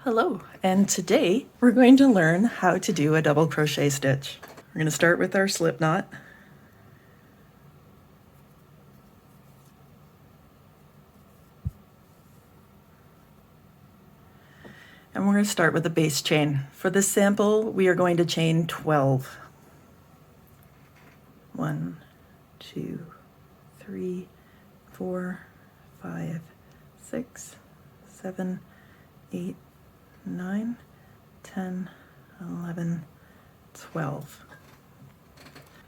Hello, and today we're going to learn how to do a double crochet stitch. We're going to start with our slip knot. And we're going to start with a base chain. For this sample, we are going to chain 12. 1, 2, 3, 4, 5, 6, 7, 8, 9, 10, 11, 12.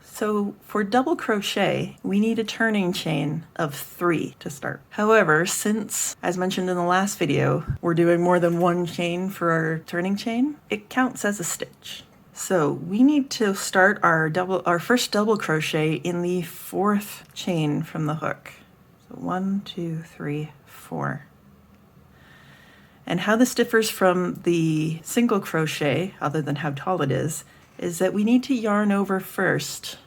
So for double crochet, we need a turning chain of 3 to start. However, since, as mentioned in the last video, we're doing more than one chain for our turning chain, it counts as a stitch. So we need to start our first double crochet in the 4th chain from the hook. So 1, 2, 3, 4. And how this differs from the single crochet, other than how tall it is that we need to yarn over first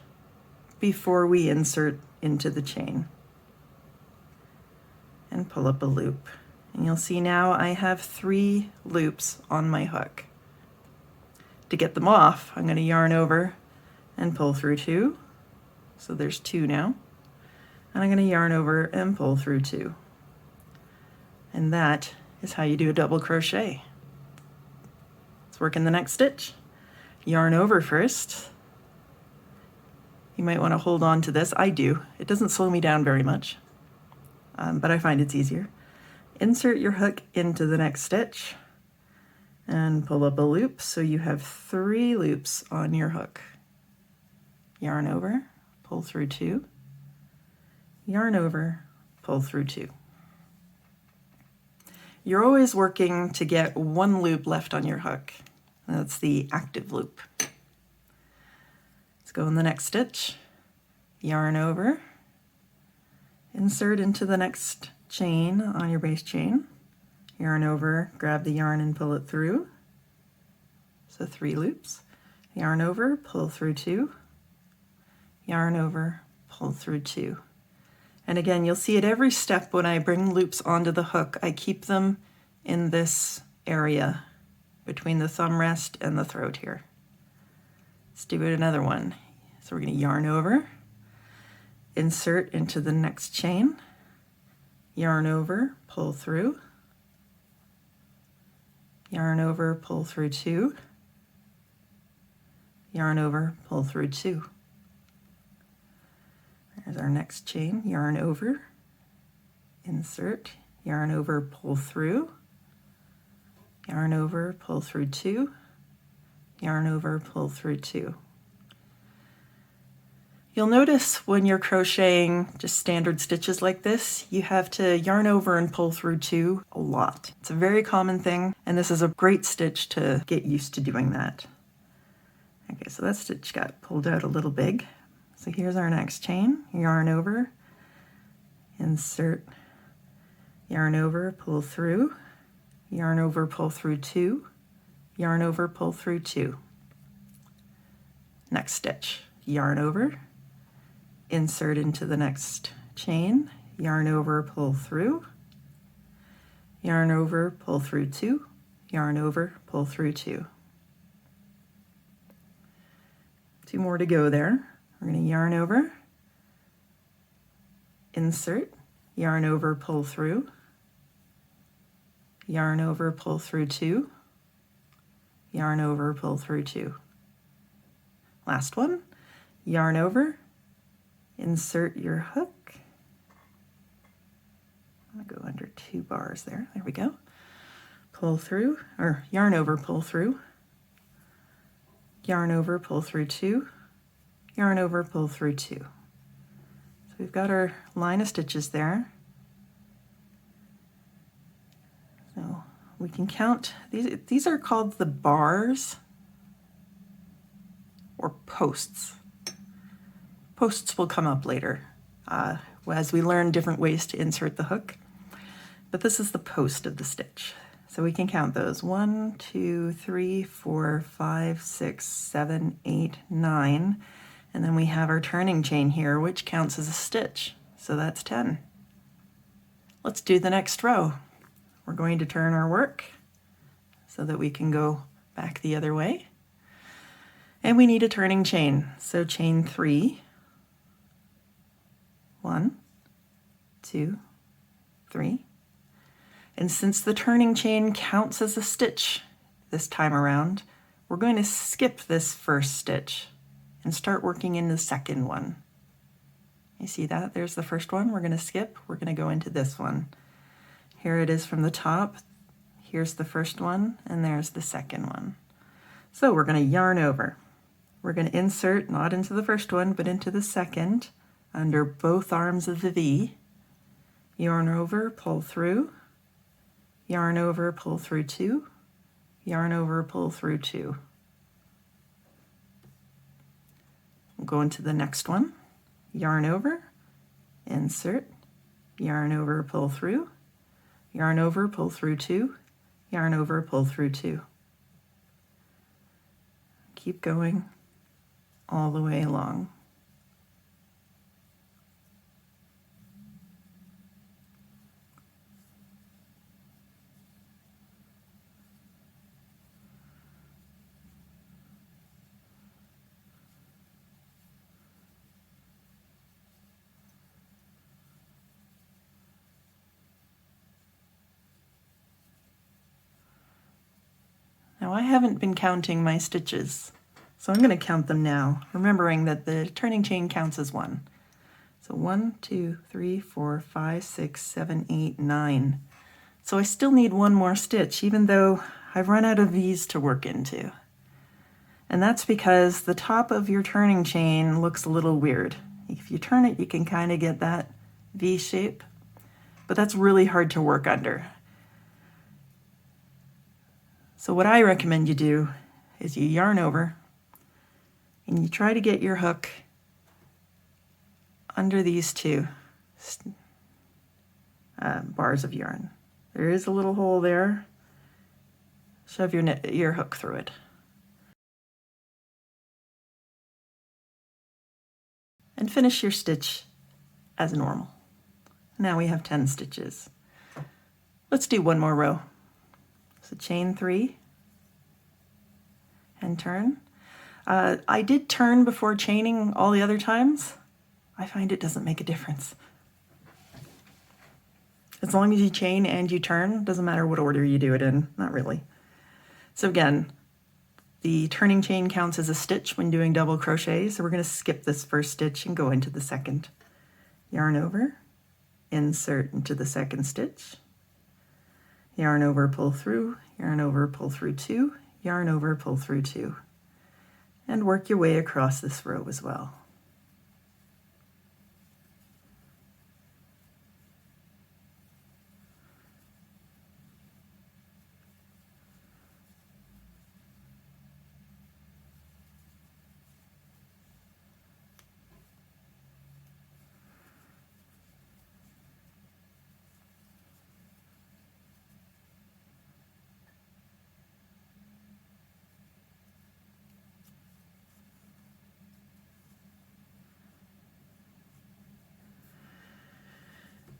before we insert into the chain and pull up a loop. And you'll see now I have 3 loops on my hook. To get them off, I'm going to yarn over and pull through 2. So there's 2 now. And I'm going to yarn over and pull through 2. And that is how you do a double crochet. Let's work in the next stitch. Yarn over first. You might want to hold on to this. I do. It doesn't slow me down very much, but I find it's easier. Insert your hook into the next stitch and pull up a loop so you have 3 loops on your hook. Yarn over, pull through 2. Yarn over, pull through 2. You're always working to get 1 loop left on your hook. That's the active loop. Let's go in the next stitch. Yarn over, insert into the next chain on your base chain. Yarn over, grab the yarn and pull it through. So 3 loops. Yarn over, pull through 2. Yarn over, pull through 2. And again, you'll see at every step when I bring loops onto the hook, I keep them in this area between the thumb rest and the throat here. Let's do it another one. So we're going to yarn over, insert into the next chain, yarn over, pull through, yarn over, pull through 2, yarn over, pull through 2. There's our next chain, yarn over, insert, yarn over, pull through, yarn over, pull through 2, yarn over, pull through 2. You'll notice when you're crocheting just standard stitches like this, you have to yarn over and pull through 2 a lot. It's a very common thing, and this is a great stitch to get used to doing that. Okay, so that stitch got pulled out a little big. So here's our next chain, yarn over, insert, yarn over, pull through, yarn over, pull through 2, yarn over, pull through 2. Next stitch, yarn over, insert into the next chain, yarn over, pull through, yarn over, pull through 2, yarn over, pull through 2. 2 more to go there. We're going to yarn over, insert, yarn over, pull through, yarn over, pull through 2, yarn over, pull through 2. Last one, yarn over, insert your hook. I'm going to go under 2 bars there. There we go. Pull through, or yarn over, pull through, yarn over, pull through 2, yarn over, pull through 2. So we've got our line of stitches there. So we can count, these are called the bars or posts. Posts will come up later as we learn different ways to insert the hook. But this is the post of the stitch. So we can count those 1, 2, 3, 4, 5, 6, 7, 8, 9. And then we have our turning chain here, which counts as a stitch. So that's 10. Let's do the next row. We're going to turn our work so that we can go back the other way. And we need a turning chain. So chain 3, 1, 2, 3. And since the turning chain counts as a stitch this time around, we're going to skip this first stitch and start working in the second one. You see that? There's the first one. We're going to skip. We're going to go into this one. Here it is from the top. Here's the first one, and there's the second one. So we're going to yarn over. We're going to insert not into the first one, but into the second under both arms of the V. Yarn over, pull through. Yarn over, pull through 2. Yarn over, pull through 2. We'll go into the next one. Yarn over, insert, yarn over, pull through, yarn over, pull through 2, yarn over, pull through 2. Keep going all the way along. Now I haven't been counting my stitches, so I'm going to count them now, remembering that the turning chain counts as 1. So 1, 2, 3, 4, 5, 6, 7, 8, 9. So I still need one more stitch, even though I've run out of V's to work into. And that's because the top of your turning chain looks a little weird. If you turn it, you can kind of get that V shape, but that's really hard to work under. So what I recommend you do is you yarn over and you try to get your hook under these two bars of yarn. There is a little hole there. Shove your hook through it. And finish your stitch as normal. Now we have 10 stitches. Let's do one more row. So chain 3 and turn. I did turn before chaining all the other times. I find it doesn't make a difference. As long as you chain and you turn, doesn't matter what order you do it in, not really. So again, the turning chain counts as a stitch when doing double crochet, so we're going to skip this first stitch and go into the second. Yarn over, insert into the second stitch. Yarn over, pull through, yarn over, pull through 2, yarn over, pull through 2. And work your way across this row as well.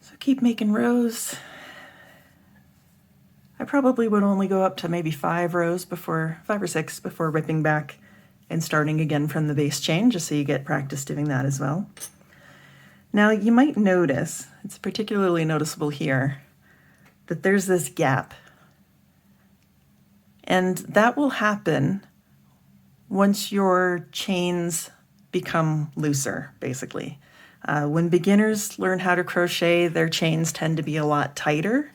So keep making rows. I probably would only go up to maybe 5 or 6 before ripping back and starting again from the base chain, just so you get practice doing that as well. Now you might notice, it's particularly noticeable here, that there's this gap. And that will happen once your chains become looser, basically. When beginners learn how to crochet, their chains tend to be a lot tighter,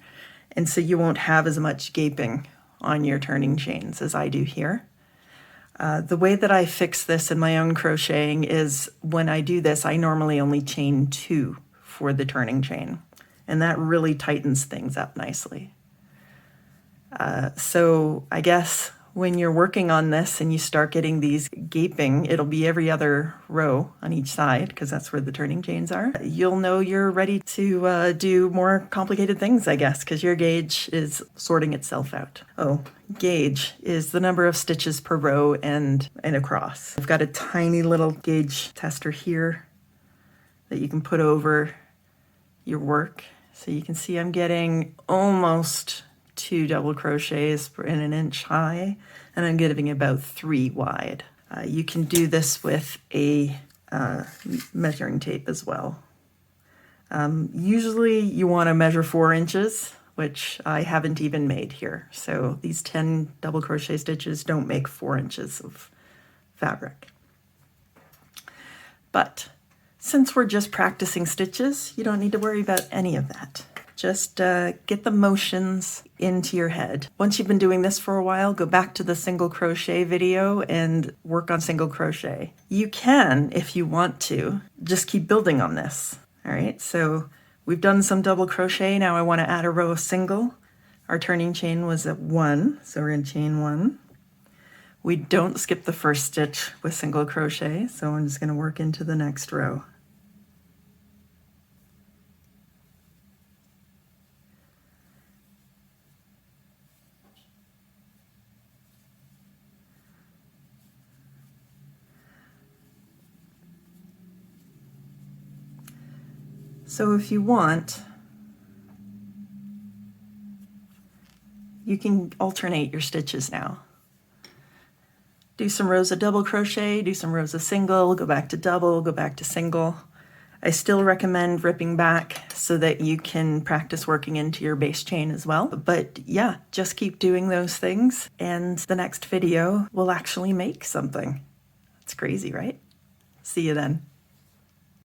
and so you won't have as much gaping on your turning chains as I do here. The way that I fix this in my own crocheting is when I do this, I normally only chain 2 for the turning chain, and that really tightens things up nicely. So I guess when you're working on this and you start getting these gaping, it'll be every other row on each side, because that's where the turning chains are. You'll know you're ready to do more complicated things, I guess, because your gauge is sorting itself out. Oh, gauge is the number of stitches per row and across. I've got a tiny little gauge tester here that you can put over your work. So you can see I'm getting almost 2 double crochets in an inch high, and I'm giving about 3 wide. You can do this with a measuring tape as well. Usually you want to measure 4 inches, which I haven't even made here. So these 10 double crochet stitches don't make 4 inches of fabric. But since we're just practicing stitches, you don't need to worry about any of that. Just get the motions into your head. Once you've been doing this for a while, go back to the single crochet video and work on single crochet. You can, if you want to, just keep building on this. All right, so we've done some double crochet. Now I want to add a row of single. Our turning chain was at 1, so we're going to chain 1. We don't skip the first stitch with single crochet, so I'm just going to work into the next row. So if you want, you can alternate your stitches now. Do some rows of double crochet, do some rows of single, go back to double, go back to single. I still recommend ripping back so that you can practice working into your base chain as well. But yeah, just keep doing those things and the next video will actually make something. It's crazy, right? See you then.